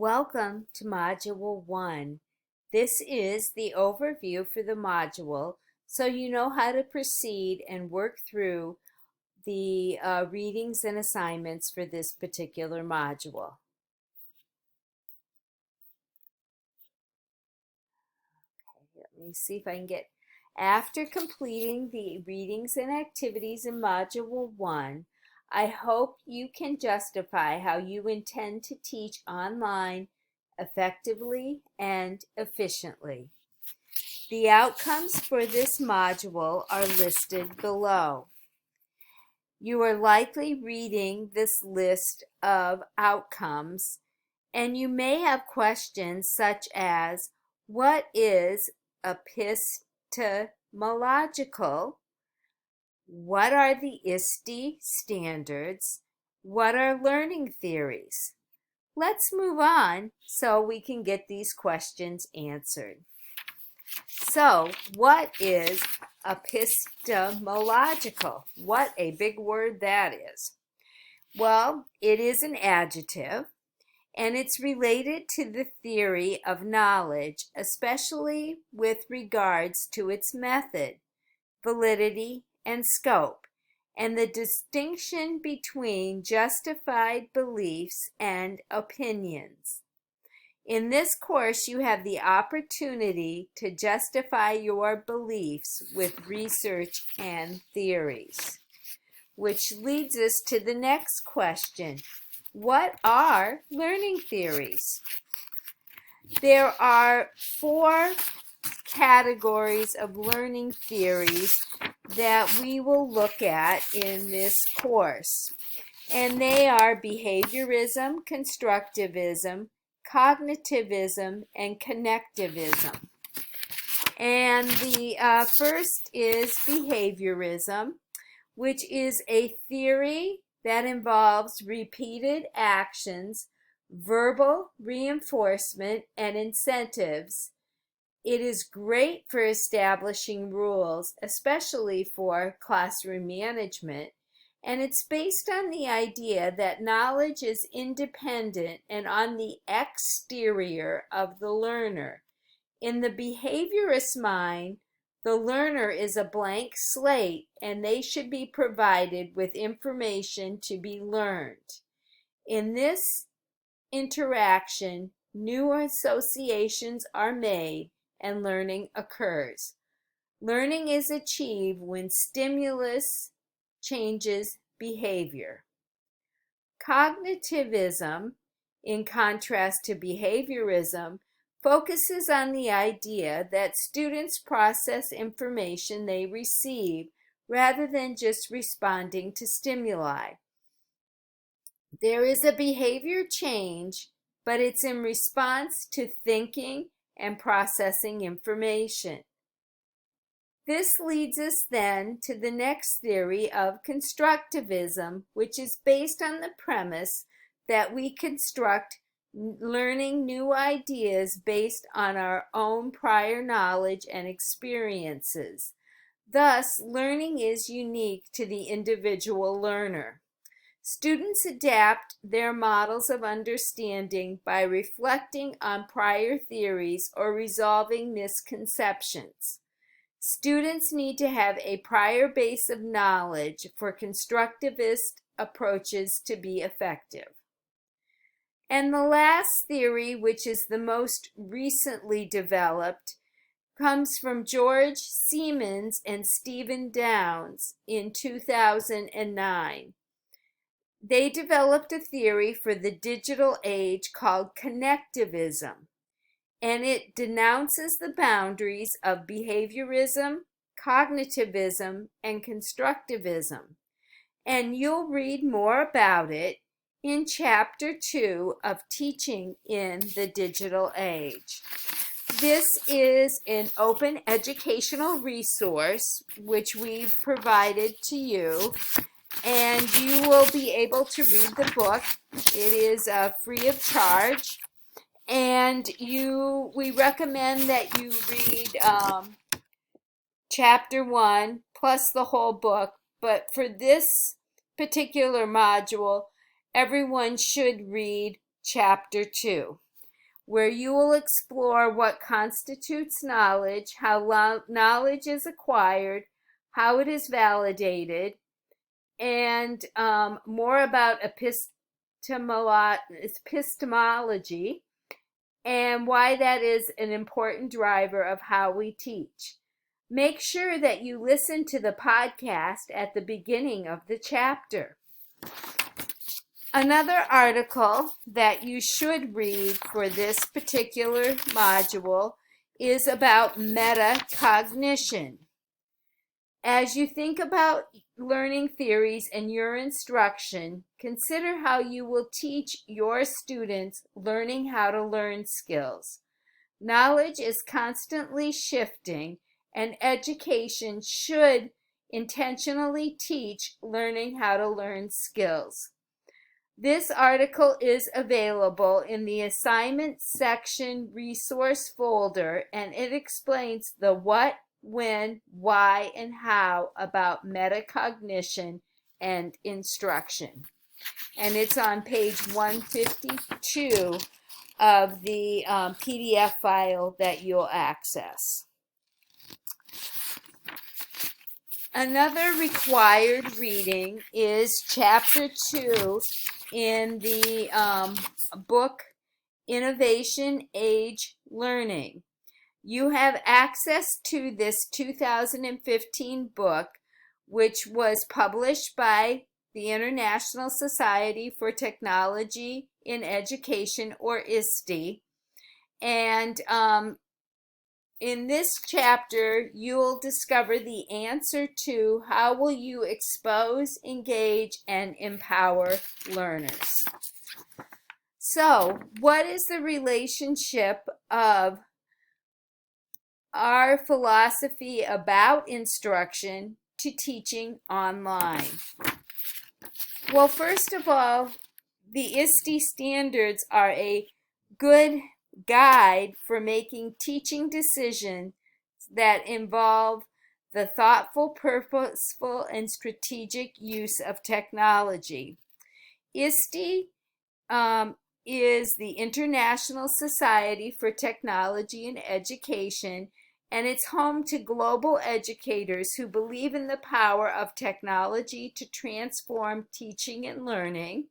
Welcome to Module 1. This is the overview for the module, so you know how to proceed and work through the readings and assignments for this particular module. Okay, let me see if I can get, after completing the readings and activities in Module 1, I hope you can justify how you intend to teach online effectively and efficiently. The outcomes for this module are listed below. You are likely reading this list of outcomes, and you may have questions such as, what is epistemological? What are the ISTE standards? What are learning theories? Let's move on so we can get these questions answered. So, what is epistemological? What a big word that is. Well, it is an adjective, and it's related to the theory of knowledge, especially with regards to its method, validity, and scope, and the distinction between justified beliefs and opinions. In this course, you have the opportunity to justify your beliefs with research and theories, which leads us to the next question. What are learning theories? There are 4 categories of learning theories that we will look at in this course, and they are behaviorism, constructivism, cognitivism, and connectivism. And the first is behaviorism, which is a theory that involves repeated actions, verbal reinforcement, and incentives. It is great for establishing rules, especially for classroom management, and it's based on the idea that knowledge is independent and on the exterior of the learner. In the behaviorist mind, the learner is a blank slate, and they should be provided with information to be learned. In this interaction, new associations are made and learning occurs. Learning is achieved when stimulus changes behavior. Cognitivism, in contrast to behaviorism, focuses on the idea that students process information they receive rather than just responding to stimuli. There is a behavior change, but it's in response to thinking and processing information. This leads us then to the next theory of constructivism, which is based on the premise that we construct learning new ideas based on our own prior knowledge and experiences. Thus, learning is unique to the individual learner. Students adapt their models of understanding by reflecting on prior theories or resolving misconceptions. Students need to have a prior base of knowledge for constructivist approaches to be effective. And the last theory, which is the most recently developed, comes from George Siemens and Stephen Downes in 2009. They developed a theory for the digital age called connectivism, and it denounces the boundaries of behaviorism, cognitivism, and constructivism. And you'll read more about it in Chapter 2 of Teaching in the Digital Age. This is an open educational resource which we've provided to you, and you will be able to read the book. It is free of charge. And we recommend that you read Chapter 1 plus the whole book. But for this particular module, everyone should read Chapter 2. where you will explore what constitutes knowledge, how knowledge is acquired, how it is validated, and more about epistemology and why that is an important driver of how we teach. Make sure that you listen to the podcast at the beginning of the chapter. Another article that you should read for this particular module is about metacognition. As you think about learning theories and your instruction, consider how you will teach your students learning how to learn skills. Knowledge is constantly shifting, and education should intentionally teach learning how to learn skills. This article is available in the assignment section resource folder, and it explains the what, when, why, and how about metacognition and instruction. And it's on page 152 of the PDF file that you'll access. Another required reading is Chapter 2 in the book Innovation Age Learning. You have access to this 2015 book, which was published by the International Society for Technology in Education, or ISTE. And in this chapter, you'll discover the answer to how will you expose, engage, and empower learners. So, what is the relationship of our philosophy about instruction to teaching online? Well, first of all, the ISTE standards are a good guide for making teaching decisions that involve the thoughtful, purposeful, and strategic use of technology. ISTE is the International Society for Technology in Education, and it's home to global educators who believe in the power of technology to transform teaching and learning.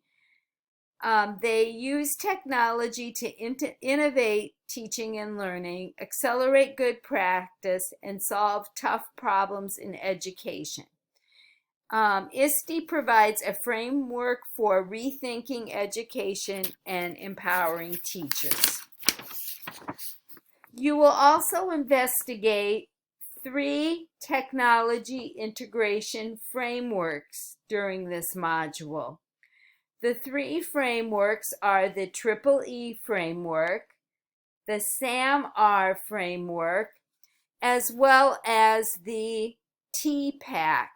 They use technology to innovate teaching and learning, accelerate good practice, and solve tough problems in education. ISTE provides a framework for rethinking education and empowering teachers. You will also investigate 3 technology integration frameworks during this module. The 3 frameworks are the EEE framework, the SAMR framework, as well as the TPAC.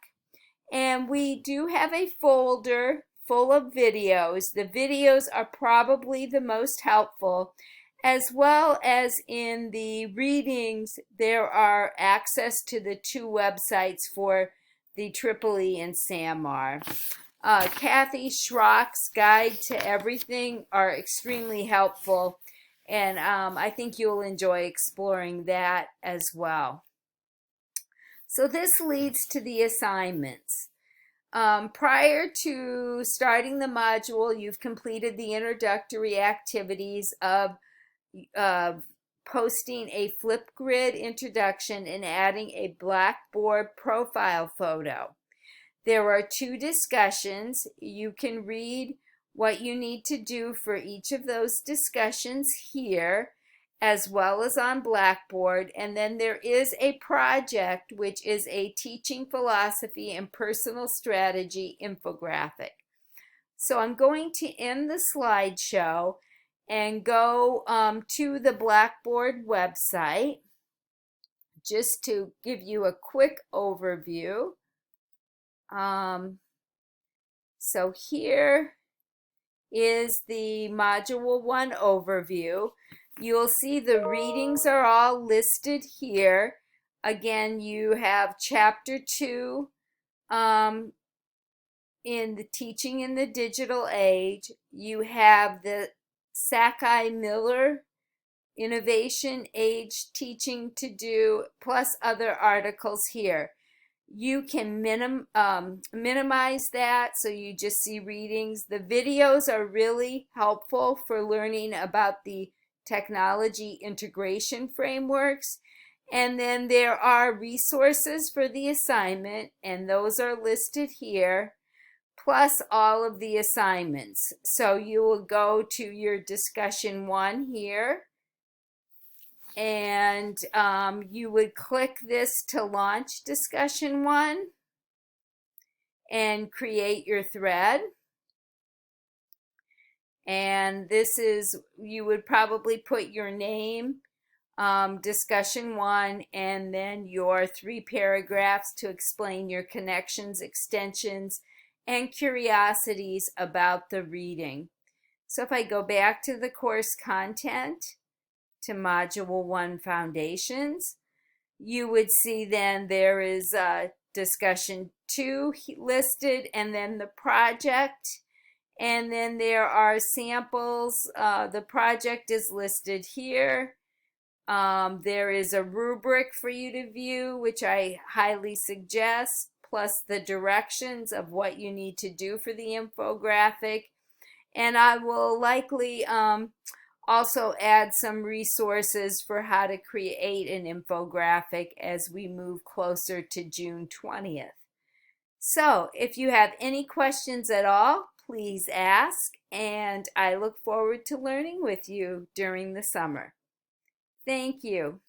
And we do have a folder full of videos. The videos are probably the most helpful, as well as in the readings, there are access to the 2 websites for the EEE and SAMR. Kathy Schrock's Guide to Everything are extremely helpful, and I think you'll enjoy exploring that as well. So this leads to the assignments. Prior to starting the module, you've completed the introductory activities of posting a Flipgrid introduction and adding a Blackboard profile photo. There are 2 discussions. You can read what you need to do for each of those discussions here, as well as on Blackboard. And then there is a project, which is a teaching philosophy and personal strategy infographic. So I'm going to end the slideshow and go to the Blackboard website just to give you a quick overview. So here is the Module 1 overview. You'll see the readings are all listed here. Again, you have Chapter 2 in the Teaching in the Digital Age. You have the Sakai-Miller Innovation Age Teaching to Do, plus other articles here. You can minimize that so you just see readings. The videos are really helpful for learning about the technology integration frameworks. And then there are resources for the assignment, and those are listed here, plus all of the assignments. So you will go to your discussion 1 here, and you would click this to launch discussion 1 and create your thread. And this is, you would probably put your name, discussion 1, and then your 3 paragraphs to explain your connections, extensions, and curiosities about the reading. So if I go back to the course content, to Module 1 Foundations, you would see then there is discussion 2 listed, and then the project, and then there are samples. The project is listed here. There is a rubric for you to view, which I highly suggest, plus the directions of what you need to do for the infographic. And I will likely also add some resources for how to create an infographic as we move closer to June 20th. So if you have any questions at all, please ask, and I look forward to learning with you during the summer. Thank you.